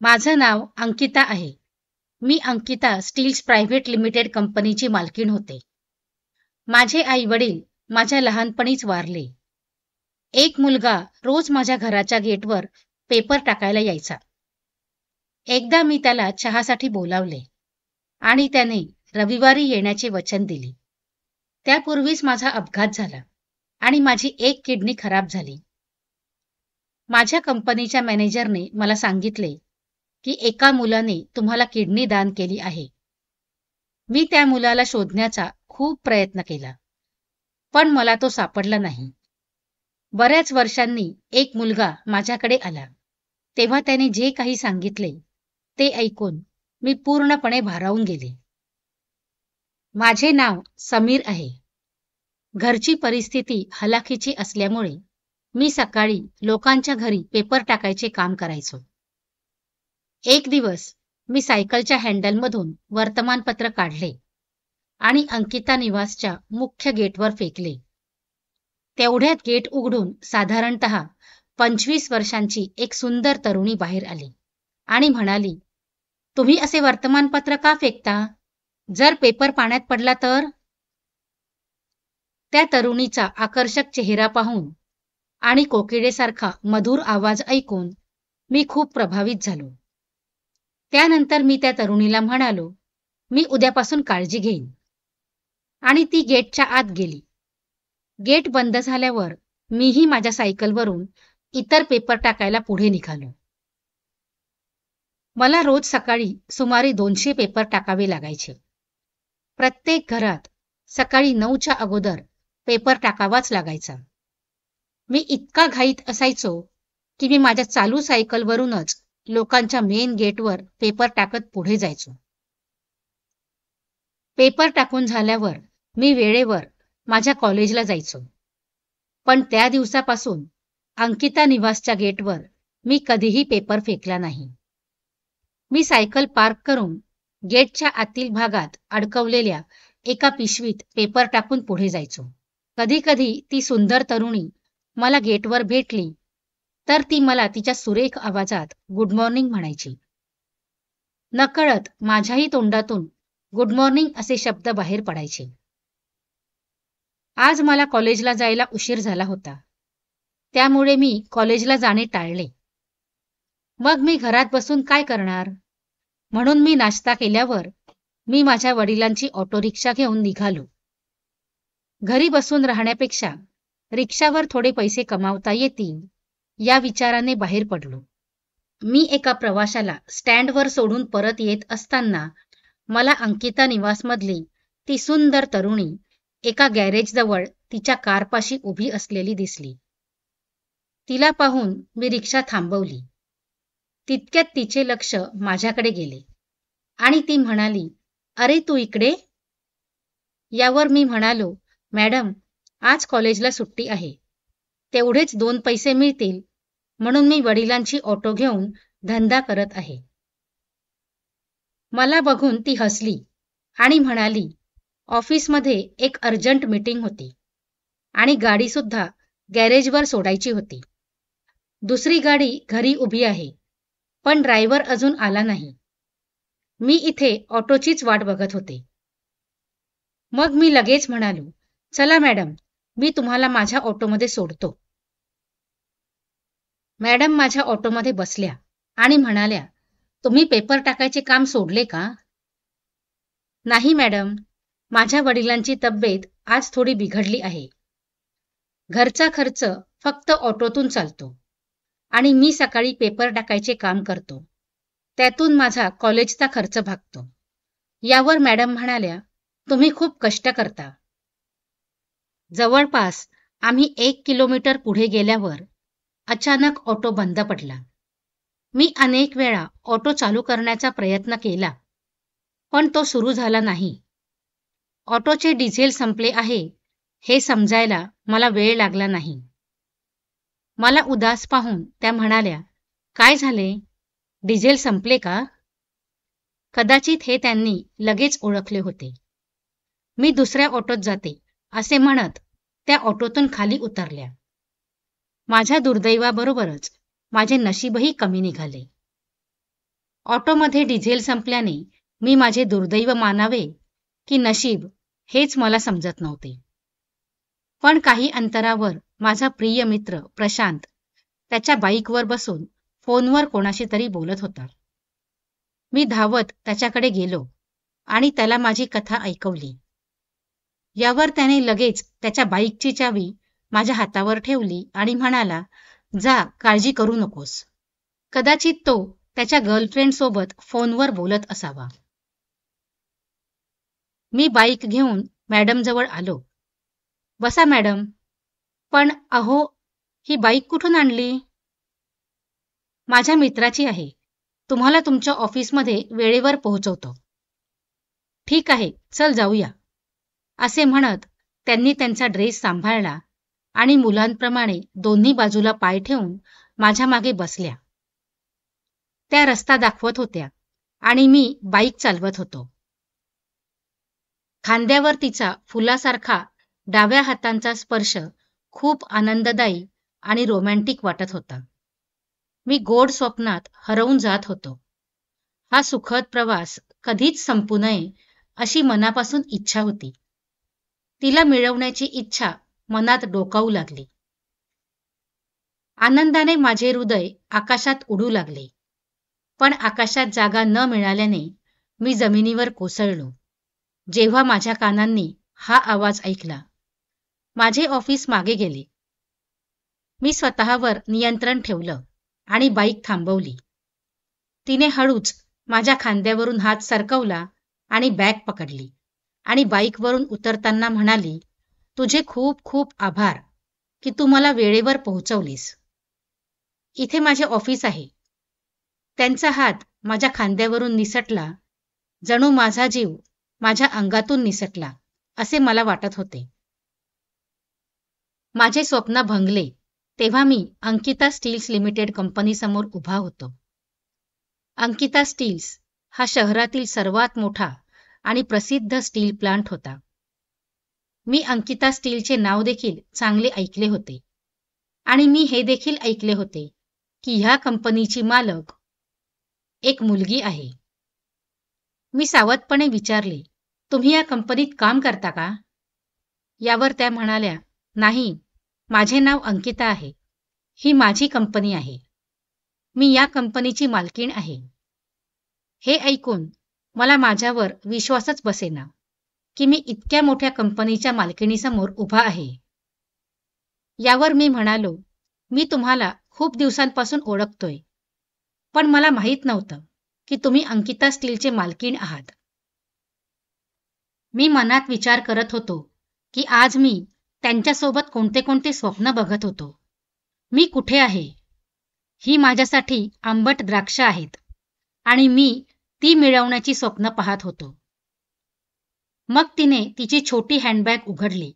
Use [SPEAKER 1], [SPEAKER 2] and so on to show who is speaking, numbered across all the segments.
[SPEAKER 1] माझं नाव अंकिता आहे. मी Ankita steels private limited कंपनीची मालकीण होते. माझे आई वडील माझ्या लहानपणीच वारले. एक मुलगा रोज माझ्या घराच्या गेटवर पेपर टाकायला यायचा. एकदा मी त्याला चहासाठी बोलावले आणि त्याने रविवारी येण्याचे वचन दिले. त्यापूर्वीच माझा अपघात झाला आणि माझी एक किडनी खराब झाली. माझ्या कंपनीच्या मॅनेजरने मला सांगितले की एका मुलाने तुम्हाला किडनी दान केली आहे. मी त्या मुलाला शोधण्याचा खूप प्रयत्न केला, पण मला तो सापडला नाही. बऱ्याच वर्षांनी एक मुलगा माझ्याकडे आला. तेव्हा त्याने जे काही सांगितले ते ऐकून मी पूर्णपणे भारावून गेले. माझे नाव समीर आहे. घरची परिस्थिती हलाखीची असल्यामुळे मी सकाळी लोकांच्या घरी पेपर टाकायचे काम करायचो. एक दिवस मी सायकलच्या हँडलमधून वर्तमानपत्र काढले आणि अंकिता निवासच्या मुख्य गेटवर फेकले. तेवढ्यात गेट उघडून साधारणतः 25 वर्षांची एक सुंदर तरुणी बाहेर आली आणि म्हणाली, तुम्ही असे वर्तमानपत्र का फेकता? जर पेपर पाण्यात पडला तर? त्या तरुणीचा आकर्षक चेहरा पाहून आणि कोकिळेसारखा मधुर आवाज ऐकून मी खूप प्रभावित झालो. त्यानंतर मी त्या तरुणीला म्हणालो, मी उद्यापासून काळजी घेईन. आणि ती गेटच्या आत गेली. गेट बंद झाल्यावर मीही माझ्या सायकलवरून इतर पेपर टाकायला पुढे निघालो. मला रोज सकाळी सुमारे 200 पेपर टाकावे लागायचे. प्रत्येक घरात सकाळी 9च्या अगोदर पेपर टाकावाच लागायचा. मी इतका घाईत असायचो की मी माझ्या चालू सायकलवरूनच लोकांच्या मेन गेटवर पेपर टाकत पुढे जायचो. पेपर टाकून झाल्यावर मी वेळेवर माझ्या कॉलेजला जायचो. पण त्या दिवसापासून अंकिता निवासच्या गेटवर मी कधीही पेपर फेकला नाही. मी सायकल पार्क करून गेटच्या आतील भागात अडकवलेल्या एका पिशवीत पेपर टाकून पुढे जायचो. कधीकधी ती सुंदर तरुणी मला गेटवर भेटली तर ती मला तिच्या सुरेख आवाजात गुड मॉर्निंग म्हणायची. नकळत माझ्याही तोंडातून गुड मॉर्निंग असे शब्द बाहेर पडायचे. आज मला कॉलेजला जायला उशीर झाला होता, त्यामुळे मी कॉलेजला जाणे टाळले. मग मी घरात बसून काय करणार? म्हणून मी नाश्ता केल्यावर मी माझ्या वडिलांची ऑटो रिक्षा घेऊन निघालो. घरी बसून राहण्यापेक्षा रिक्षावर थोडे पैसे कमावता येतील या विचाराने बाहेर पडलो. मी एका प्रवाशाला स्टँडवर सोडून परत येत असताना मला अंकिता निवासमधली ती सुंदर तरुणी एका गॅरेजजवळ तिच्या कारपाशी उभी असलेली दिसली. तिला पाहून मी रिक्षा थांबवली. तितक्यात तिचे लक्ष माझ्याकडे गेले आणि ती म्हणाली, अरे तू इकडे? यावर मी म्हणालो, मॅडम, आज कॉलेजला सुट्टी आहे. तेवढेच 2 पैसे मिळतील म्हणून मी वडिलांची ऑटो घेऊन धंदा करत आहे. मला बघून ती हसली आणि म्हणाली, ऑफिसमध्ये एक अर्जंट मीटिंग होती आणि गाडीसुद्धा गॅरेजवर सोडायची होती. दुसरी गाडी घरी उभी आहे, पण ड्रायव्हर अजून आला नाही. मी इथे ऑटोचीच वाट बघत होते. मग मी लगेच म्हणालो, चला मॅडम, मी तुम्हाला माझ्या ऑटोमध्ये सोडतो. मॅडम माझ्या ऑटोमध्ये बसल्या आणि म्हणाल्या, तुम्ही पेपर टाकायचे काम सोडले का? नाही मॅडम, माझ्या वडिलांची तब्येत आज थोडी बिघडली आहे. घरचा खर्च फक्त ऑटोतून चालतो आणि मी सकाळी पेपर टाकायचे काम करतो. त्यातून माझा कॉलेजचा खर्च भागतो. यावर मॅडम म्हणाल्या, तुम्ही खूप कष्ट करता. जवळपास आम्ही 1 किलोमीटर पुढे गेल्यावर अचानक ऑटो बंद पडला. मी अनेक वेळा ऑटो चालू करण्याचा प्रयत्न केला, पण तो सुरू झाला नाही. ऑटोचे डिझेल संपले आहे हे समजायला मला वेळ लागला नाही. मला उदास पाहून त्या म्हणाल्या, काय झाले? डिझेल संपले का? कदाचित हे त्यांनी लगेच ओळखले होते. मी दुसऱ्या ऑटोत जाते असे म्हणत त्या ऑटोतून खाली उतरल्या. माझ्या दुर्दैवाबरोबरच माझे नशीबही कमी निघाले. ऑटोमध्ये डिझेल संपल्याने मी माझे दुर्दैव मानावे की नशीब हेच मला समजत नव्हते. पण काही अंतरावर माझा प्रिय मित्र प्रशांत त्याच्या बाईकवर बसून फोनवर कोणाशी तरी बोलत होता. मी धावत त्याच्याकडे गेलो आणि त्याला माझी कथा ऐकवली. यावर त्याने लगेच त्याच्या बाईकची चावी माझ्या हातावर ठेवली आणि म्हणाला, जा, काळजी करू नकोस. कदाचित तो त्याच्या गर्लफ्रेंडसोबत फोनवर बोलत असावा. मी बाईक घेऊन मॅडमजवळ आलो. बसा मॅडम. पण अहो, ही बाईक कुठून आणली? माझ्या मित्राची आहे. तुम्हाला तुमच्या ऑफिसमध्ये वेळेवर पोहोचवतो. ठीक आहे, चल जाऊया. असे म्हणत त्यांनी त्यांचा ड्रेस सांभाळला आणि मुलांप्रमाणे दोन्ही बाजूला पाय ठेवून माझ्या मागे बसल्या. त्या रस्ता दाखवत होत्या आणि मी बाईक चालवत होतो. खांद्यावर तिचा फुलासारखा डाव्या हातांचा स्पर्श खूप आनंददायी आणि रोमॅन्टिक वाटत होता. मी गोड स्वप्नात हरवून जात होतो. हा सुखद प्रवास कधीच संपू नये अशी मनापासून इच्छा होती. तिला मिळवण्याची इच्छा मनात डोकावू लागली. आनंदाने माझे हृदय आकाशात उडू लागले. पण आकाशात जागा न मिळाल्याने मी जमिनीवर कोसळलो. जेव्हा माझ्या कानांनी हा आवाज ऐकला, माझे ऑफिस मागे गेले. मी स्वतःवर नियंत्रण ठेवलं आणि बाईक थांबवली. तिने हळूच माझ्या खांद्यावरून हात सरकवला आणि बॅग पकडली आणि बाईकवरून उतरताना म्हणाली, तुझे खूप खूप आभार की तू मला वेळेवर पोहोचवलीस. इथे माझे ऑफिस आहे. त्यांचा हात माझ्या खांद्यावरून निसटला. जणू माझा जीव माझ्या अंगातून निसटला असे मला वाटत होते. माझे स्वप्न भंगले तेव्हा मी अंकिता स्टील्स लिमिटेड कंपनीसमोर उभा होतो. अंकिता स्टील्स हा शहरातील सर्वात मोठा आणि प्रसिद्ध स्टील प्लांट होता. मी अंकिता स्टीलचे नाव देखील चांगले ऐकले होते आणि मी हे देखील ऐकले होते की ह्या कंपनीची मालक एक मुलगी आहे. मी सावधपणे विचारले, तुम्ही या कंपनीत काम करता का? यावर त्या म्हणाल्या, नाही, माझे नाव अंकिता आहे. ही माझी कंपनी आहे. मी या कंपनीची मालकीण आहे. हे ऐकून मला माझ्यावर विश्वासच बसेना की मी इतक्या मोठ्या कंपनीच्या मालकिणीसमोर उभा आहे. यावर मी म्हणालो, मी तुम्हाला खूप दिवसांपासून ओळखतोय, पण मला माहीत नव्हतं की तुम्ही अंकिता स्टीलचे मालकीण आहात. मी मनात विचार करत होतो की आज मी त्यांच्यासोबत कोणते कोणते स्वप्न बघत होतो. मी कुठे आहे? ही माझ्यासाठी आंबट द्राक्ष आहेत आणि मी ती मिळवण्याची स्वप्न पाहत होतो. मग तिने तिची छोटी हँडबॅग उघडली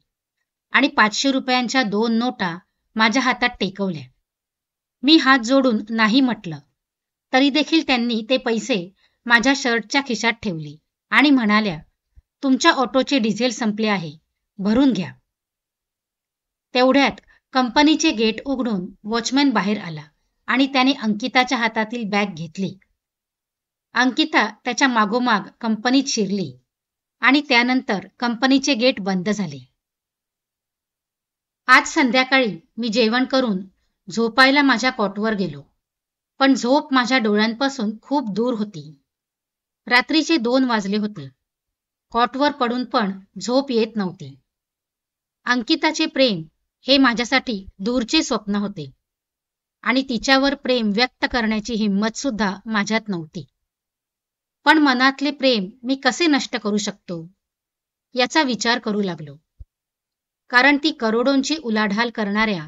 [SPEAKER 1] आणि 500 रुपयांच्या 2 नोटा माझ्या हातात टेकवल्या. मी हात जोडून नाही म्हटलं, तरी देखील त्यांनी ते पैसे माझ्या शर्टच्या खिशात ठेवले आणि म्हणाल्या, तुमच्या ऑटोचे डिझेल संपले आहे, भरून घ्या. तेवढ्यात कंपनीचे गेट उघडून वॉचमॅन बाहेर आला आणि त्याने अंकिताच्या हातातील बॅग घेतली. अंकिता त्याच्या मागोमाग कंपनीत शिरली आणि त्यानंतर कंपनीचे गेट बंद झाले. आज संध्याकाळी मी जेवण करून झोपायला माझ्या कॉटवर गेलो, पण झोप माझ्या डोळ्यांपासून खूप दूर होती. रात्रीचे 2 वाजले होते. कॉटवर पडून पण झोप येत नव्हती. अंकिताचे प्रेम हे माझ्यासाठी दूरचे स्वप्न होते आणि तिच्यावर प्रेम व्यक्त करण्याची हिंमत सुद्धा माझ्यात नव्हती. पण मनातले प्रेम मी कसे नष्ट करू शकतो याचा विचार करू लागलो. कारण ती करोडोंची उलाढाल करणाऱ्या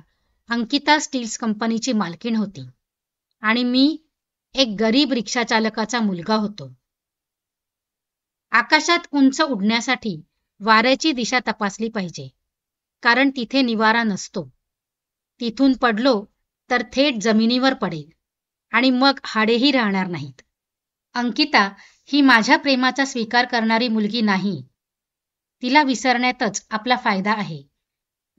[SPEAKER 1] अंकिता स्टील्स कंपनीची मालकीण होती आणि मी एक गरीब रिक्षाचालकाचा मुलगा होतो. आकाशात उंच उडण्यासाठी वाऱ्याची दिशा तपासली पाहिजे, कारण तिथे निवारा नसतो. तिथून पडलो तर थेट जमिनीवर पडेल आणि मग हाडेही राहणार नाहीत. अंकिता ही माझ्या प्रेमाचा स्वीकार करणारी मुलगी नाही. तिला विसरण्यातच आपला फायदा आहे.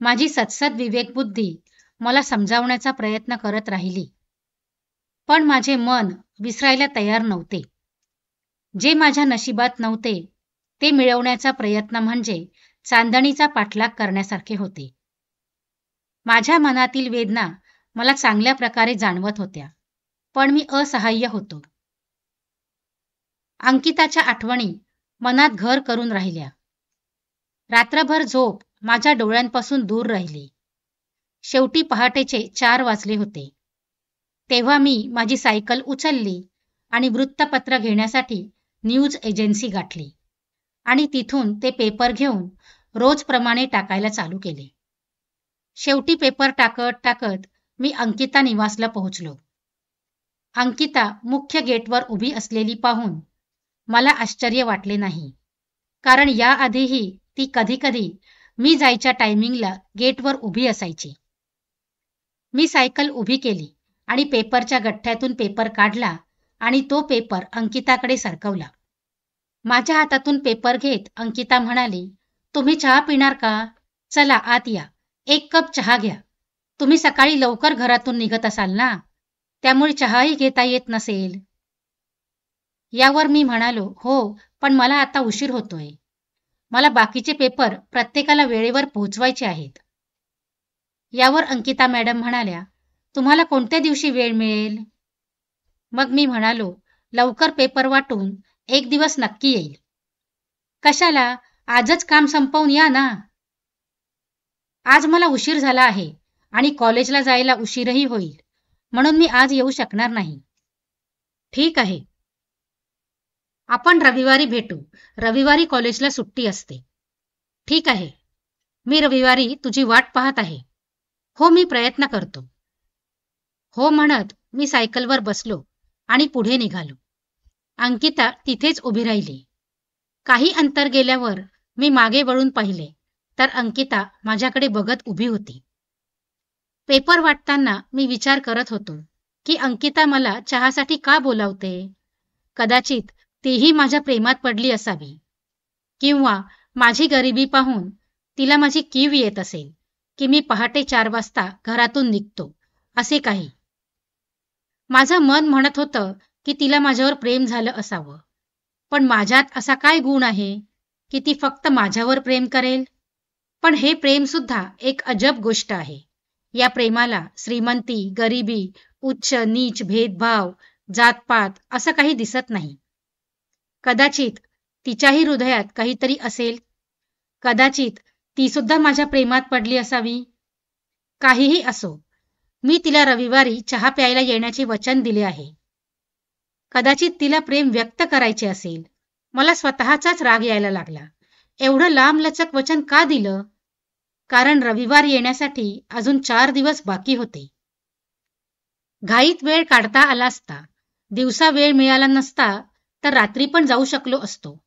[SPEAKER 1] माझी सत्सद विवेकबुद्धी मला समजावण्याचा प्रयत्न करत राहिली, पण माझे मन विसरायला तयार नव्हते. जे माझ्या नशिबात नव्हते ते मिळवण्याचा प्रयत्न म्हणजे चांदणीचा पाठलाग करण्यासारखे होते. माझ्या मनातील वेदना मला चांगल्या प्रकारे जाणवत होत्या, पण मी असहाय्य होतो. अंकिताच्या आठवणी मनात घर करून राहिल्या. रात्रभर झोप माझ्या डोळ्यांपासून दूर राहिली. शेवटी पहाटेचे 4 वाजले होते. तेव्हा मी माझी सायकल उचलली आणि वृत्तपत्र घेण्यासाठी न्यूज एजन्सी गाठली आणि तिथून ते पेपर घेऊन रोजप्रमाणे टाकायला चालू केले. शेवटी पेपर टाकत टाकत मी अंकिता निवासला पोहोचलो. अंकिता मुख्य गेटवर उभी असलेली पाहून मला आश्चर्य वाटले नाही, कारण याआधीही ती कधीकधी मी जायच्या टायमिंगला गेटवर उभी असायची. मी सायकल उभी केली आणि पेपरच्या गठ्ठ्यातून पेपर काढला आणि तो पेपर अंकिताकडे सरकवला. माझ्या हातातून पेपर घेत अंकिता म्हणाली, "तुम्ही चहा पिणार का? चला आत या, 1 कप चहा घ्या. तुम्ही सकाळी लवकर घरातून निघत असाल ना, त्यामुळे चहाही घेता येत नसेल." यावर मी म्हणालो, "हो, पण मला आता उशीर होतोय. मला बाकीचे पेपर प्रत्येकाला वेळेवर पोहोचवायचे आहेत." यावर अंकिता मॅडम म्हणाल्या, "तुम्हाला कोणत्या दिवशी वेळ मिळेल?" मग मी म्हणालो, "लवकर पेपर वाटून 1 दिवस नक्की येईल." "कशाला? आजच काम संपवून या ना." "आज मला उशीर झाला आहे आणि कॉलेजला जायला उशीरही होईल, म्हणून मी आज येऊ शकणार नाही." "ठीक आहे. आपण रविवारी भेटू. रविवारी कॉलेजला सुट्टी असते." "ठीक आहे. मी रविवारी तुझी वाट पाहत आहे." "हो, मी प्रयत्न करतो." हो म्हणत मी सायकलवर बसलो आणि पुढे निघालो. अंकिता तिथेच उभी राहिली. काही अंतर गेल्यावर मी मागे वळून पाहिले तर अंकिता माझ्याकडे बघत उभी होती. पेपर वाटताना मी विचार करत होतो की अंकिता मला चहासाठी का बोलावते. कदाचित तीही माझ्या प्रेमात पडली असावी, किंवा माझी गरिबी पाहून तिला माझी कीव येत असेल की मी पहाटे 4 वाजता घरातून निघतो, असे काही. माझं मन म्हणत होतं की तिला माझ्यावर प्रेम झालं असावं, पण माझ्यात असा काय गुण आहे की ती फक्त माझ्यावर प्रेम करेल. पण हे प्रेम सुद्धा एक अजब गोष्ट आहे. या प्रेमाला श्रीमंती, गरिबी, उच्च नीच भेदभाव, जातपात असं काही दिसत नाही. कदाचित तिच्याही हृदयात काहीतरी असेल. कदाचित ती सुद्धा माझ्या प्रेमात पडली असावी. काहीही असो, मी तिला रविवारी चहा प्यायला येण्याचे वचन दिले आहे. कदाचित तिला प्रेम व्यक्त करायचे असेल. मला स्वतःचाच राग यायला लागला. एवढं लांबलचक वचन का दिलं? कारण रविवार येण्यासाठी अजून 4 दिवस बाकी होते. घाईत वेळ काढता आला असता, दिवसा वेळ मिळाला नसता तर रात्री पण जाऊ शकलो असतो.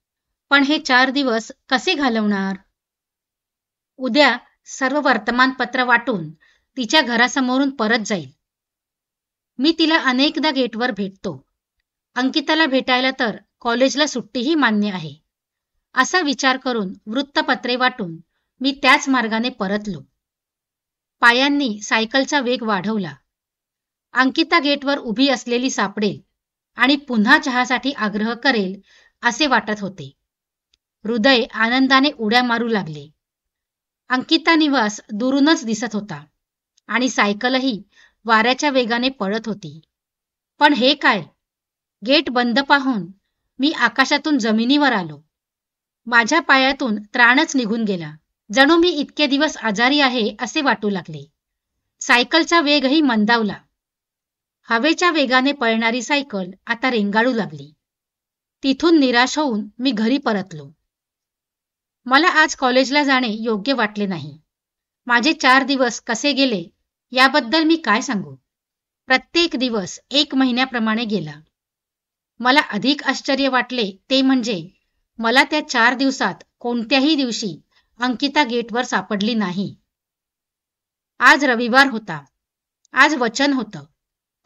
[SPEAKER 1] पण हे 4 दिवस कसे घालवणार? उद्या सर्व वर्तमानपत्र वाटून तिच्या घरासमोरून परत जाईल. मी तिला अनेकदा गेटवर भेटतो. अंकिताला भेटायला तर कॉलेजला सुट्टीही मान्य आहे. असा विचार करून वृत्तपत्रे वाटून मी त्याच मार्गाने परतलो. पायांनी सायकलचा वेग वाढवला. अंकिता गेटवर उभी असलेली सापडेल आणि पुन्हा चहासाठी आग्रह करेल असे वाटत होते. हृदय आनंदाने उड्या मारू लागले. अंकिता निवास दुरूनच दिसत होता आणि सायकलही वाऱ्याच्या वेगाने पळत होती. पण हे काय? गेट बंद पाहून मी आकाशातून जमिनीवर आलो. माझ्या पायातून त्राणच निघून गेला. जणू मी इतके दिवस आजारी आहे असे वाटू लागले. सायकलचा वेगही मंदावला. हवेच्या वेगाने पळणारी सायकल आता रेंगाळू लागली. तिथून निराश होऊन मी घरी परतलो. मला आज कॉलेजला जाणे योग्य वाटले नाही. माझे 4 दिवस कसे गेले याबद्दल मी काय सांगू. प्रत्येक दिवस 1 महिन्याप्रमाणे गेला. मला अधिक आश्चर्य वाटले ते म्हणजे मला त्या 4 दिवसात कोणत्याही दिवशी अंकिता गेटवर सापडली नाही. आज रविवार होता. आज वचन होतं.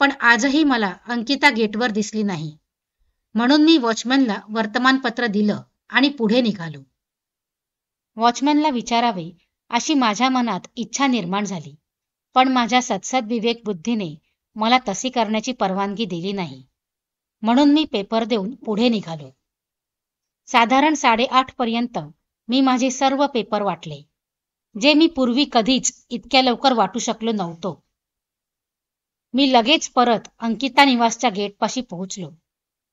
[SPEAKER 1] पण आजही मला अंकिता गेटवर दिसली नाही. म्हणून मी वॉचमॅनला वर्तमानपत्र दिलं आणि पुढे निघालो. वॉचमॅनला विचारावे अशी माझ्या मनात इच्छा निर्माण झाली, पण माझ्या सद्सद विवेक बुद्धीने मला तसे करण्याची परवानगी दिली नाही. म्हणून मी पेपर देऊन पुढे निघालो. साधारण 8:30 पर्यंत मी माझे सर्व पेपर वाटले, जे मी पूर्वी कधीच इतक्या लवकर वाटू शकलो नव्हतो. मी लगेच परत अंकिता निवासच्या गेटपाशी पोहोचलो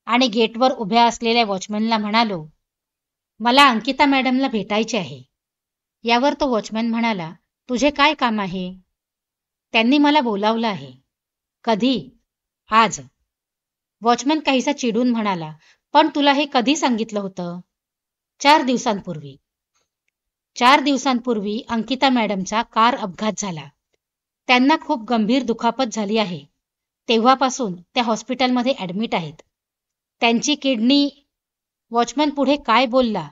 [SPEAKER 1] आणि गेटवर उभ्या असलेल्या वॉचमॅनला म्हणालो, मला अंकिता मॅडमला भेटायचे आहे. यावर तो वॉचमॅन म्हणाला, तुझे काय काम आहे? त्यांनी मला बोलावलं आहे. कधी? आज. वॉचमॅन काहीसा चिडून म्हणाला, पण तुला हे कधी सांगितलं होतं? 4 दिवसांपूर्वी. 4 दिवसांपूर्वी अंकिता मॅडमचा कार अपघात झाला. त्यांना खूप गंभीर दुखापत झाली आहे. तेव्हापासून त्या हॉस्पिटलमध्ये ॲडमिट आहेत. त्यांची किडनी. वॉचमॅन पुढे काय बोलला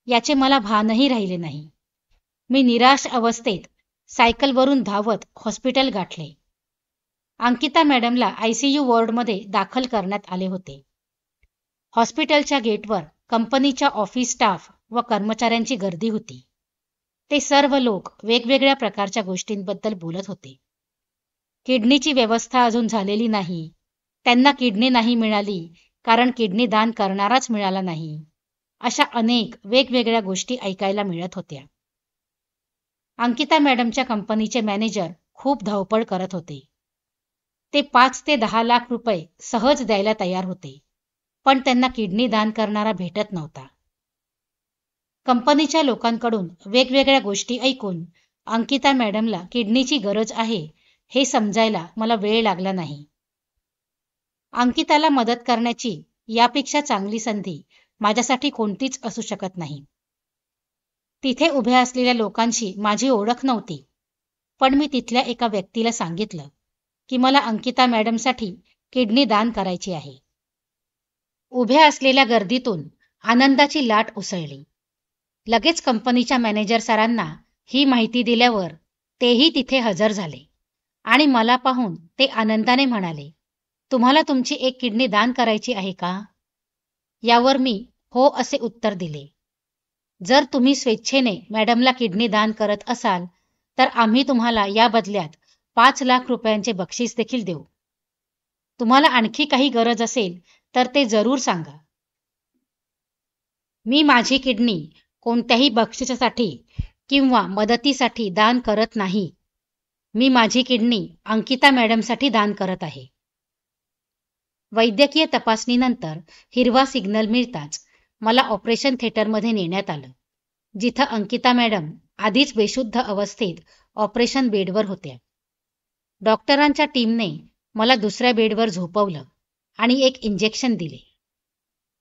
[SPEAKER 1] याचे मला भानही राहिले नाही. मी निराश अवस्थेत सायकलवरून धावत हॉस्पिटल गाठले. अंकिता मॅडमला ICU वॉर्डमध्ये दाखल करण्यात आले होते. हॉस्पिटलच्या गेटवर कंपनीच्या ऑफिस स्टाफ व कर्मचाऱ्यांची गर्दी होती. ते सर्व लोक वेगवेगळ्या प्रकारच्या गोष्टींबद्दल बोलत होते. किडनीची व्यवस्था अजून झालेली नाही, त्यांना किडनी नाही मिळाली कारण किडनी दान करणाराच मिळाला नाही, अशा अनेक वेगवेगळ्या गोष्टी ऐकायला मिळत होत्या. अंकिता मॅडमच्या कंपनीचे मॅनेजर खूप धावपळ करत होते. ते 5 ते 10 लाख रुपये सहज द्यायला तयार होते, पण त्यांना किडनी दान करणारा भेटत नव्हता. कंपनीच्या लोकांकडून वेगवेगळ्या गोष्टी ऐकून अंकिता मॅडमला किडनीची गरज आहे हे समजायला मला वेळ लागला नाही. अंकिताला मदत करण्याची यापेक्षा चांगली संधी माझ्यासाठी कोणतीच असू शकत नाही. तिथे उभ्या असलेल्या लोकांशी माझी ओळख नव्हती, पण मी तिथल्या एका व्यक्तीला सांगितलं की मला अंकिता मॅडमसाठी किडनी दान करायची आहे. उभ्या असलेल्या गर्दीतून आनंदाची लाट उसळली. लगेच कंपनीच्या मॅनेजर सरांना ही माहिती दिल्यावर तेही तिथे हजर झाले आणि मला पाहून ते आनंदाने म्हणाले, तुम्हाला तुमची एक किडनी दान करायची आहे का? यावर मी हो असे उत्तर दिले. जर तुम्ही स्वेच्छेने मॅडमला किडनी दान करत असाल तर आम्ही तुम्हाला या बदल्यात 5 लाख रुपयांचे बक्षीस देखील देऊ. तुम्हाला आणखी काही गरज असेल तर ते जरूर सांगा. मी माझी किडनी कोणत्याही बक्षिसासाठी किंवा मदतीसाठी दान करत नाही. मी माझी किडनी अंकिता मॅडमसाठी दान करत आहे. वैद्यकीय तपासणीनंतर हिरवा सिग्नल मिळताच मला ऑपरेशन थिएटरमध्ये नेण्यात आलं, जिथं अंकिता मॅडम आधीच बेशुद्ध अवस्थेत ऑपरेशन बेडवर होत्या. डॉक्टरांच्या टीमने मला दुसऱ्या बेडवर झोपवलं आणि एक इंजेक्शन दिले.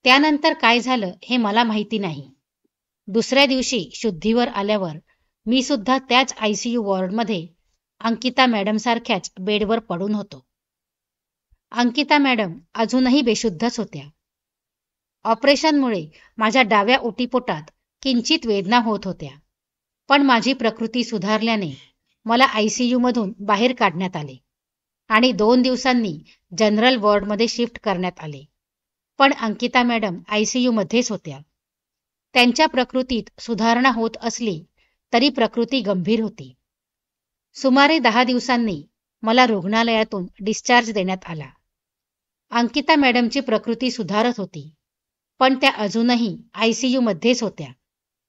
[SPEAKER 1] त्यानंतर काय झालं हे मला माहिती नाही. दुसऱ्या दिवशी शुद्धीवर आल्यावर मी सुद्धा त्याच ICU वॉर्डमध्ये अंकिता मॅडमसारख्याच बेडवर पडून होतो. अंकिता मॅडम अजूनही बेशुद्धच होत्या. ऑपरेशनमुळे माझ्या डाव्या ओटीपोटात किंचित वेदना होत होत्या, पण माझी प्रकृती सुधारल्याने मला ICU मधून बाहेर काढण्यात आले आणि 2 दिवसांनी जनरल वॉर्डमध्ये शिफ्ट करण्यात आले. पण अंकिता मॅडम ICU मध्येच होत्या. त्यांच्या प्रकृतीत सुधारणा होत असली तरी प्रकृती गंभीर होती. सुमारे 10 दिवसांनी मला रुग्णालयातून डिस्चार्ज देण्यात आला. अंकिता मॅडमची प्रकृती सुधारत होती, पण त्या अजूनही ICU मध्येच होत्या.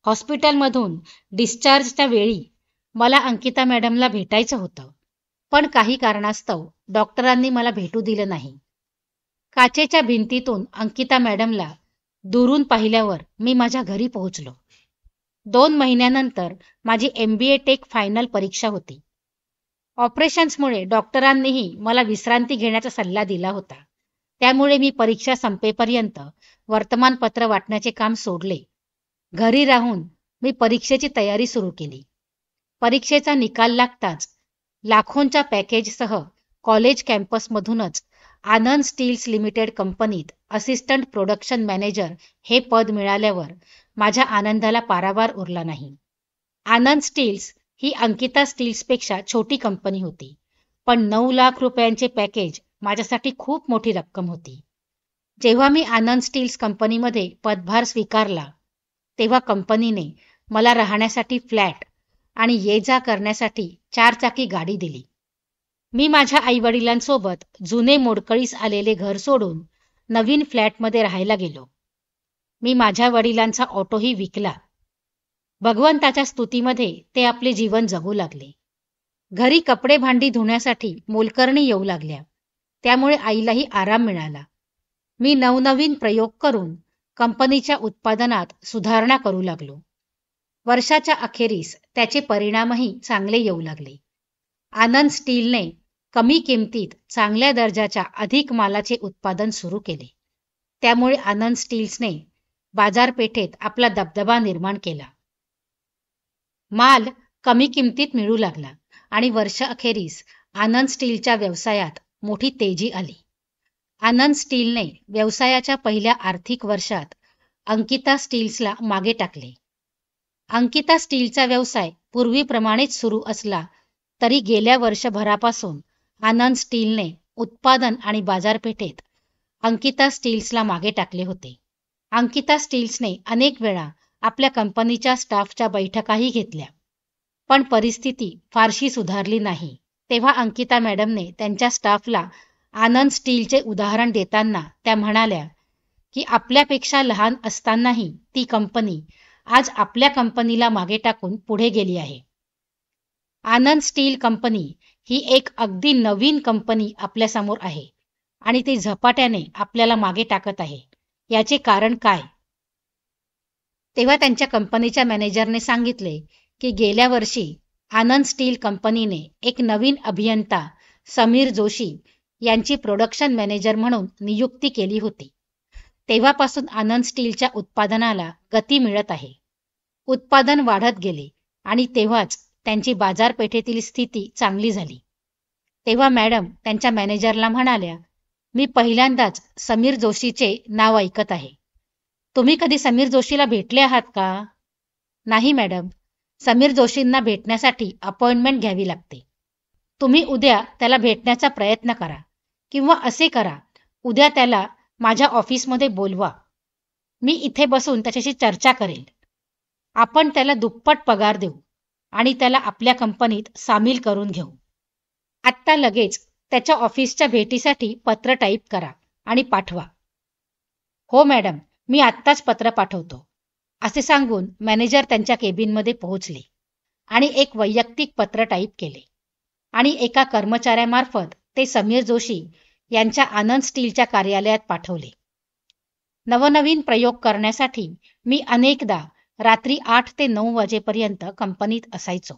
[SPEAKER 1] हॉस्पिटलमधून डिस्चार्जच्या वेळी मला अंकिता मॅडमला भेटायचं होतं, पण काही कारणास्तव डॉक्टरांनी मला भेटू दिलं नाही. काचेच्या भिंतीतून अंकिता मॅडमला दुरून पाहिल्यावर मी माझ्या घरी पोहोचलो. 2 महिन्यानंतर माझी MBA टेक फायनल परीक्षा होती. ऑपरेशन्समुळे डॉक्टरांनीही मला विश्रांती घेण्याचा सल्ला दिला होता. त्यामुळे मी परीक्षा संपेपर्यंत वर्तमानपत्र वाटण्याचे काम सोडले. घरी राहून मी परीक्षेची तयारी सुरू केली. परीक्षेचा निकाल लागताच लाखोंच्या पॅकेजसह कॉलेज कॅम्पसमधूनच आनंद स्टील्स लिमिटेड कंपनीत असिस्टंट प्रोडक्शन मॅनेजर हे पद मिळाल्यावर माझ्या आनंदाला पारावार उरला नाही. आनंद स्टील्स ही अंकिता स्टील्सपेक्षा छोटी कंपनी होती, पण 9 लाख रुपयांचे पॅकेज माझ्यासाठी खूप मोठी रक्कम होती. जेव्हा मी आनंद स्टील्स कंपनीमध्ये पदभार स्वीकारला तेव्हा कंपनीने मला राहण्यासाठी फ्लॅट आणि ये जा करण्यासाठी 4 चाकी गाडी दिली. मी माझ्या आईवडिलांसोबत जुने मोडकळीस आलेले घर सोडून नवीन फ्लॅटमध्ये राहायला गेलो. मी माझ्या वडिलांचा ऑटोही विकला. भगवंताच्या स्तुतीमध्ये ते आपले जीवन जगू लागले. घरी कपडे भांडी धुण्यासाठी मोलकरणी येऊ लागल्या. त्यामुळे आईलाही आराम मिळाला. मी नवनवीन प्रयोग करून कंपनीच्या उत्पादनात सुधारणा करू लागलो. वर्षाच्या अखेरीस त्याचे परिणामही चांगले येऊ लागले. आनंद स्टीलने कमी किमतीत चांगल्या दर्जाच्या अधिक मालाचे उत्पादन सुरू केले. त्यामुळे आनंद स्टील्सने बाजारपेठेत आपला दबदबा निर्माण केला. माल कमी किमतीत मिळू लागला आणि वर्षअखेरीस आनंद स्टीलच्या व्यवसायात मोठी तेजी आली. आनंद स्टीलने व्यवसायाच्या पहिल्या आर्थिक वर्षात अंकिता स्टील्सला मागे टाकले. अंकिता स्टीलचा व्यवसाय पूर्वीप्रमाणेच सुरू असला तरी गेल्या वर्षभरापासून आनंद स्टीलने उत्पादन आणि बाजारपेठेत अंकिता स्टील्सला मागे टाकले होते. अंकिता स्टील्सने अनेक वेळा आपल्या कंपनीच्या स्टाफच्या बैठकाही घेतल्या, पण परिस्थिती फारशी सुधारली नाही. तेव्हा अंकिता मॅडमने त्यांच्या स्टाफला आनंद स्टीलचे उदाहरण देताना त्या म्हणाल्या की आपल्यापेक्षा लहान असतानाही ती कंपनी आज आपल्या कंपनीला मागे टाकून पुढे गेली आहे. आनंद स्टील कंपनी ही एक अगदी नवीन कंपनी आपल्यासमोर आहे आणि ती झपाट्याने आपल्याला मागे टाकत आहे. याचे कारण काय? तेव्हा त्यांच्या कंपनीच्या मॅनेजरने सांगितले की गेल्या वर्षी आनंद स्टील कंपनीने एक नवीन अभियंता समीर जोशी यांची प्रोडक्शन मॅनेजर म्हणून नियुक्ती केली होती. तेव्हापासून आनंद स्टीलच्या उत्पादनाला गती मिळत आहे. उत्पादन वाढत गेले आणि तेव्हाच त्यांची बाजारपेठेतील स्थिती चांगली झाली. तेव्हा मॅडम त्यांच्या मॅनेजरला म्हणाल्या, मी पहिल्यांदाच समीर जोशीचे नाव ऐकत आहे. तुम्ही कधी समीर जोशीला भेटले आहात का? नाही मॅडम, समीर जोशींना भेटण्यासाठी अपॉइंटमेंट घ्यावी लागते. तुम्ही उद्या त्याला भेटण्याचा प्रयत्न करा किंवा असे करा, उद्या त्याला माझ्या ऑफिसमध्ये बोलवा. मी इथे बसून त्याच्याशी चर्चा करेल. आपण त्याला दुप्पट पगार देऊ आणि त्याला आपल्या कंपनीत सामील करून घेऊ. आत्ता लगेच त्याच्या ऑफिसच्या भेटीसाठी पत्र टाईप करा आणि पाठवा. हो मॅडम, मी आत्ताच पत्र पाठवतो, असे सांगून मॅनेजर त्यांच्या केबिनमध्ये पोहोचले आणि एक वैयक्तिक पत्र टाईप केले आणि एका कर्मचाऱ्यामार्फत ते समीर जोशी यांच्या आनंद स्टीलच्या कार्यालयात पाठवले. नवनवीन प्रयोग करण्यासाठी मी अनेकदा रात्री 8 ते 9 वाजेपर्यंत कंपनीत असायचो.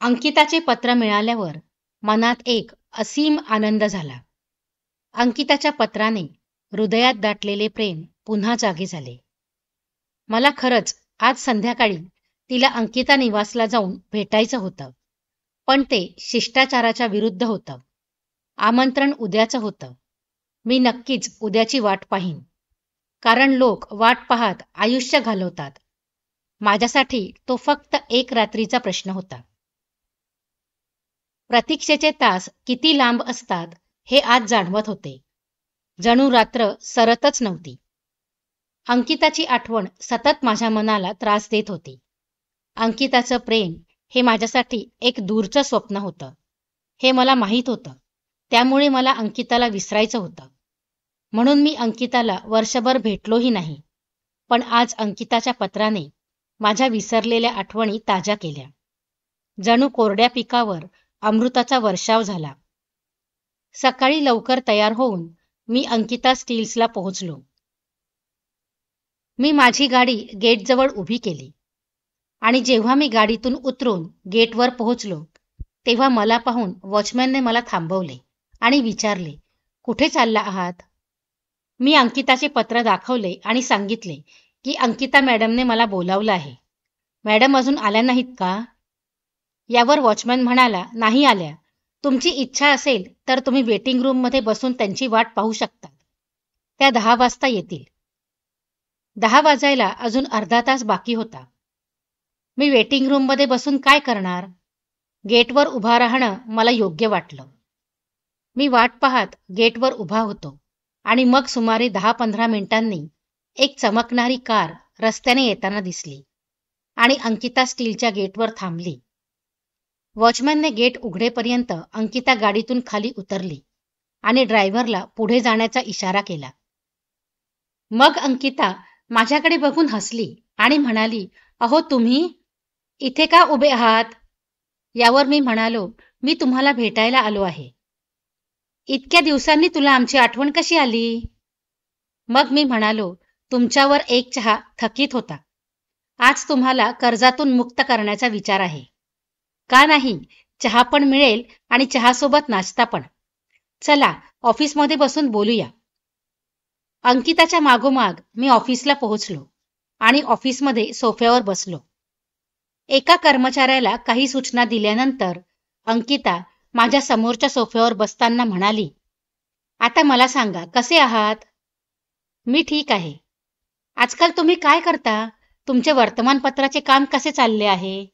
[SPEAKER 1] अंकिताचे पत्र मिळाल्यावर मनात एक असीम आनंद झाला. अंकिताच्या पत्राने हृदयात दाटलेले प्रेम पुन्हा जागे झाले. मला खरंच आज संध्याकाळी तिला अंकिता निवासला जाऊन भेटायचं होतं, पण ते शिष्टाचाराच्या विरुद्ध होतं. आमंत्रण उद्याचं होतं. मी नक्कीच उद्याची वाट पाहीन, कारण लोक वाट पाहत आयुष्य घालवतात. माझ्यासाठी तो फक्त एक रात्रीचा प्रश्न होता. प्रतीक्षेचे तास किती लांब असतात हे आज जाणवत होते. जणू रात्र सरतच नव्हती. अंकिताची आठवण सतत माझ्या मनाला त्रास देत होती. अंकिताचं प्रेम हे माझ्यासाठी एक दूरचं स्वप्न होतं, हे मला माहीत होतं. त्यामुळे मला अंकिताला विसरायचं होतं. म्हणून मी अंकिताला वर्षभर भेटलोही नाही. पण आज अंकिताच्या पत्राने माझ्या विसरलेल्या आठवणी ताज्या केल्या. जणू कोरड्या पिकावर अमृताचा वर्षाव झाला. सकाळी लवकर तयार होऊन मी अंकिता स्टील्सला पोहोचलो. मी माझी गाडी गेटजवळ उभी केली आणि जेव्हा मी गाडीतून उतरून गेटवर पोहोचलो तेव्हा मला पाहून वॉचमॅनने मला थांबवले आणि विचारले, कुठे चालला आहात? मी अंकिताचे पत्र दाखवले आणि सांगितले की अंकिता मॅडमने मला बोलावलं आहे. मॅडम अजून आल्या नाहीत का? यावर वॉचमॅन म्हणाला, नाही आल्या. तुमची इच्छा असेल तर तुम्ही वेटिंग रूममध्ये बसून त्यांची वाट पाहू शकता. त्या 10 वाजता येतील. 10 वाजायला अजून अर्धा तास बाकी होता. मी वेटिंग रूममध्ये बसून काय करणार? गेटवर उभा राहणं मला योग्य वाटलं. मी वाट पाहत गेटवर उभा होतो आणि मग सुमारे 10-15 मिनिटांनी एक चमकणारी कार रस्त्याने येताना दिसली आणि अंकिता स्टीलच्या गेटवर थांबली. वॉचमॅनने गेट उघडेपर्यंत अंकिता गाडीतून खाली उतरली आणि ड्रायव्हरला पुढे जाण्याचा इशारा केला. मग अंकिता माझ्याकडे बघून हसली आणि म्हणाली, अहो तुम्ही इथे का उभे आहात? यावर मी म्हणालो, मी तुम्हाला भेटायला आलो आहे. इतक्या दिवसांनी तुला आमची आठवण कशी आली? मग मी म्हणालो, तुमच्यावर एक चहा थकीत होता. आज तुम्हाला कर्जातून मुक्त करण्याचा विचार आहे. का नाही, चहा पण मिळेल आणि चहासोबत नाश्ता पण. चला ऑफिसमध्ये बसून बोलूया. अंकिताच्या मागोमाग मी ऑफिसला पोहोचलो आणि ऑफिसमध्ये सोफ्यावर बसलो. एका कर्मचाऱ्याला काही सूचना दिल्यानंतर अंकिता माझ्या समोरच्या सोफ्यावर बसताना म्हणाली, आता मला सांगा कसे आहात? मी ठीक आहे. आजकाल तुम्ही काय करता? तुमचे वर्तमानपत्राचे काम कसे चालले आहे?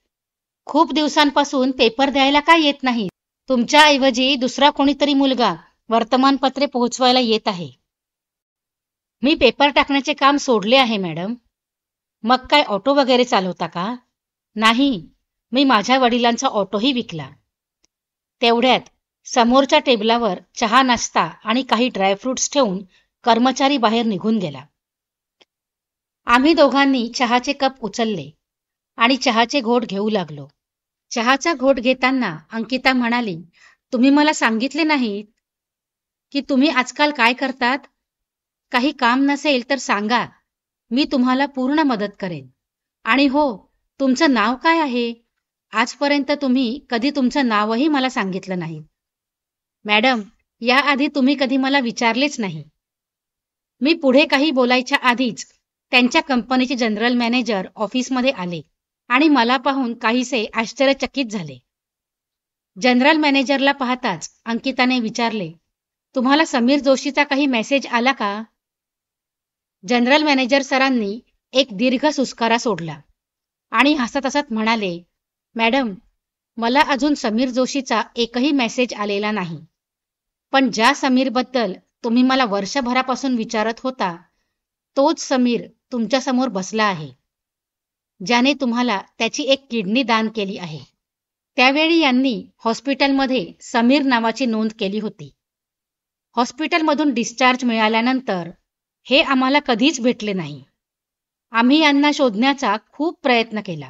[SPEAKER 1] खूप दिवसांपासून पेपर द्यायला का येत नाही? तुमच्याऐवजी दुसरा कोणीतरी मुलगा वर्तमानपत्रे पोहोचवायला येत आहे. मी पेपर टाकण्याचे काम सोडले आहे मॅडम. मग काय ऑटो वगैरे चालवता का? नाही, मी माझ्या वडिलांचा ऑटोही विकला. तेवढ्यात समोरच्या टेबलावर चहा नाश्ता आणि काही ड्रायफ्रुट्स ठेवून कर्मचारी बाहेर निघून गेला. आम्ही दोघांनी चहाचे कप उचलले आणि चहाचे घोट घेऊ लागलो. चहाचा घोट घेताना अंकिता म्हणाली, तुम्ही मला सांगितले नाहीत की तुम्ही आजकाल काय करतात? काही काम नसेल तर सांगा, मी तुम्हाला पूर्ण मदत करेन. आणि हो, तुमचं नाव काय आहे? आजपर्यंत तुम्ही कधी तुमचं नावही मला सांगितलं नाही. मॅडम, याआधी तुम्ही कधी मला विचारलेच नाही. मी पुढे काही बोलायच्या आधीच त्यांच्या कंपनीचे जनरल मॅनेजर ऑफिसमध्ये आले आणि मला पाहून काहीसे आश्चर्यचकित झाले. जनरल मॅनेजरला पाहताच अंकिताने विचारले, तुम्हाला समीर जोशीचा काही मेसेज आला का? जनरल मॅनेजर सरांनी एक दीर्घ सुस्कारा सोडला आणि हसत हसत म्हणाले, मॅडम, मला अजून समीर जोशीचा एकही मेसेज आलेला नाही. पण ज्या समीरबद्दल तुम्ही मला वर्षभरापासून विचारत होता, तोच समीर तुमच्यासमोर बसला आहे, ज्याने तुम्हाला त्याची एक किडनी दान केली आहे. त्यावेळी यांनी हॉस्पिटलमध्ये समीर नावाची नोंद केली होती. हॉस्पिटलमधून डिस्चार्ज मिळाल्यानंतर हे आम्हाला कधीच भेटले नाही. आम्ही यांना शोधण्याचा खूप प्रयत्न केला,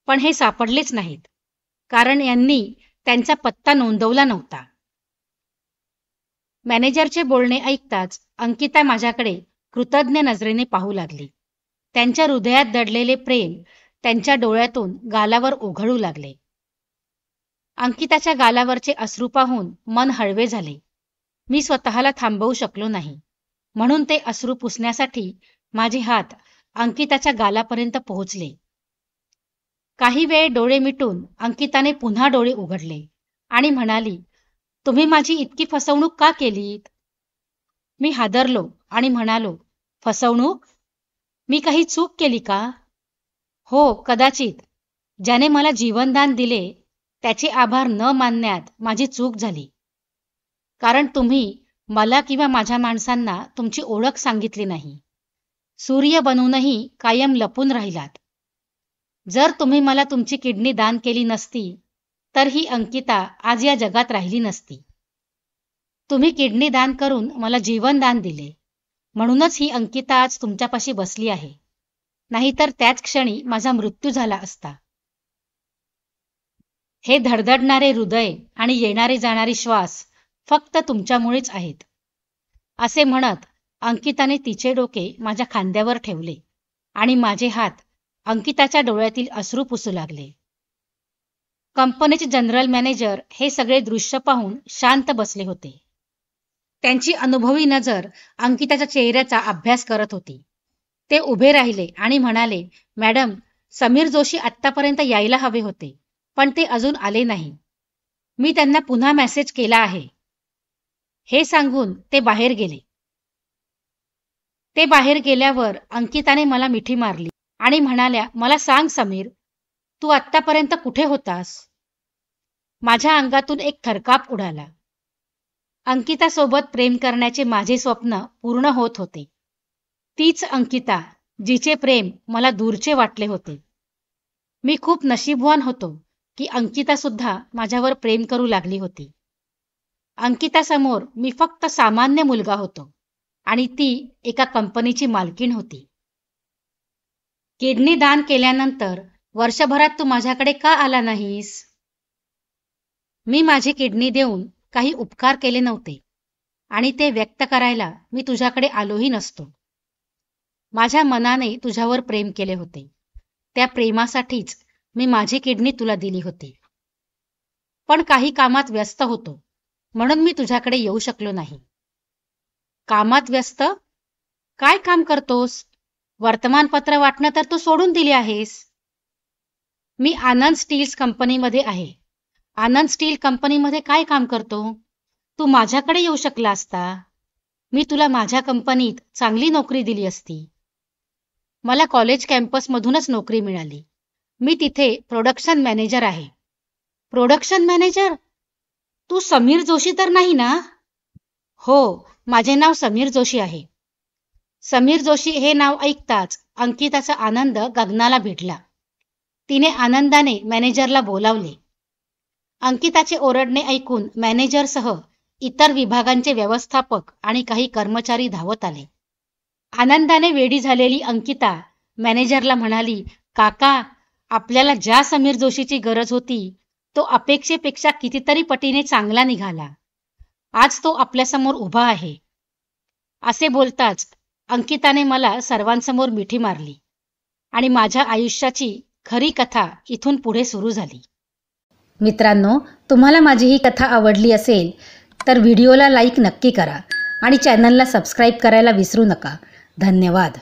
[SPEAKER 1] पण हे सापडलेच नाहीत, कारण यांनी त्यांचा पत्ता नोंदवला नव्हता. मॅनेजरचे बोलणे ऐकताच अंकिता माझ्याकडे कृतज्ञ नजरेने पाहू लागली. त्यांच्या हृदयात दडलेले प्रेम त्यांच्या डोळ्यातून गालावर उघळू लागले. अंकिताच्या गालावरचे अश्रू पाहून मन हळवे झाले. मी स्वतःला थांबवू शकलो नाही, म्हणून ते अश्रू पुसण्यासाठी माझे हात अंकिताच्या गालापर्यंत पोहोचले. काही वेळ डोळे मिटून अंकिताने पुन्हा डोळे उघडले आणि म्हणाली, तुम्ही माझी इतकी फसवणूक का केलीत? मी हादरलो आणि म्हणालो, फसवणूक? मी काही चूक केली का? हो, कदाचित. ज्याने मला जीवनदान दिले त्याचे आभार न मानण्यात माझी चूक झाली. कारण तुम्ही मला किंवा माझ्या माणसांना तुमची ओळख सांगितली नाही. सूर्य बनूनही कायम लपून राहिलात. जर तुम्ही मला तुमची किडनी दान केली नसती, तर ही अंकिता आज या जगात राहिली नसती. तुम्ही किडनी दान करून मला जीवनदान दिले, म्हणूनच ही अंकिता आज तुमच्यापाशी बसली आहे. नाहीतर त्याच क्षणी माझा मृत्यू झाला असता. हे धडधडणारे हृदय आणि येणारे जाणारे श्वास फक्त तुमच्यामुळेच आहेत. असे म्हणत अंकिताने तिचे डोके माझ्या खांद्यावर ठेवले आणि माझे हात अंकिताच्या डोळ्यातील अश्रू पुसू लागले. कंपनीचे जनरल मॅनेजर हे सगळे दृश्य पाहून शांत बसले होते. त्यांची अनुभवी नजर अंकिताच्या चेहऱ्याचा अभ्यास करत होती. ते उभे राहिले आणि म्हणाले, मॅडम, समीर जोशी आत्तापर्यंत यायला हवे होते, पण ते अजून आले नाही. मी त्यांना पुन्हा मेसेज केला आहे. हे सांगून ते बाहेर गेले. ते बाहेर गेल्यावर अंकिताने मला मिठी मारली आणि म्हणाल्या, मला सांग समीर, तू आत्तापर्यंत कुठे होतास? माझ्या अंगातून एक थरकाप उडाला. अंकितासोबत प्रेम करण्याचे माझे स्वप्न पूर्ण होत होते. तीच अंकिता जिचे प्रेम मला दूरचे वाटले होते. मी खूप नशीबवान होतो की अंकिता सुद्धा माझ्यावर प्रेम करू लागली होती. अंकितासमोर मी फक्त सामान्य मुलगा होतो आणि ती एका कंपनीची मालकीण होती. किडनी दान केल्यानंतर वर्षभरात तू माझ्याकडे का आला नाहीस? मी माझी किडनी देऊन काही उपकार केले नव्हते आणि ते व्यक्त करायला मी तुझ्याकडे आलोही नसतो. माझ्या मनाने तुझ्यावर प्रेम केले होते. त्या प्रेमासाठीच मी माझी किडनी तुला दिली होती. पण काही कामात व्यस्त होतो म्हणून मी तुझ्याकडे येऊ शकलो नाही. कामात व्यस्त? काय काम करतोस? वर्तमानपत्र वाटणं तर तू सोडून दिली आहेस. मी आनंद स्टील्स कंपनीमध्ये आहे. आनंद स्टील कंपनीमध्ये काय काम करतो? तू माझ्याकडे येऊ शकला असता. मी तुला माझ्या कंपनीत चांगली नोकरी दिली असती. मला कॉलेज कॅम्पसमधूनच नोकरी मिळाली. मी तिथे प्रोडक्शन मॅनेजर आहे. Production manager? तू समीर जोशी तर नाही ना? हो, माझे नाव समीर जोशी आहे. समीर जोशी हे नाव ऐकताच अंकिताचा आनंद गगनाला भिडला. तिने आनंदाने मॅनेजरला बोलावले. अंकिताचे ओरडणे ऐकून मॅनेजरसह इतर विभागांचे व्यवस्थापक आणि काही कर्मचारी धावत आले. आनंदाने वेडी झालेली अंकिता मॅनेजरला म्हणाली, काका, आपल्याला ज्या समीर जोशीची गरज होती तो अपेक्षेपेक्षा कितीतरी पटीने चांगला निघाला. आज तो आपल्यासमोर उभा आहे. असे बोलताच अंकिताने मला सर्वांसमोर मिठी मारली आणि माझ्या आयुष्याची खरी कथा इथून पुढे सुरू झाली. मित्रांनो, तुम्हाला माझी ही कथा आवडली असेल तर व्हिडिओला लाईक नक्की करा आणि चॅनलला सबस्क्राईब करायला विसरू नका. धन्यवाद.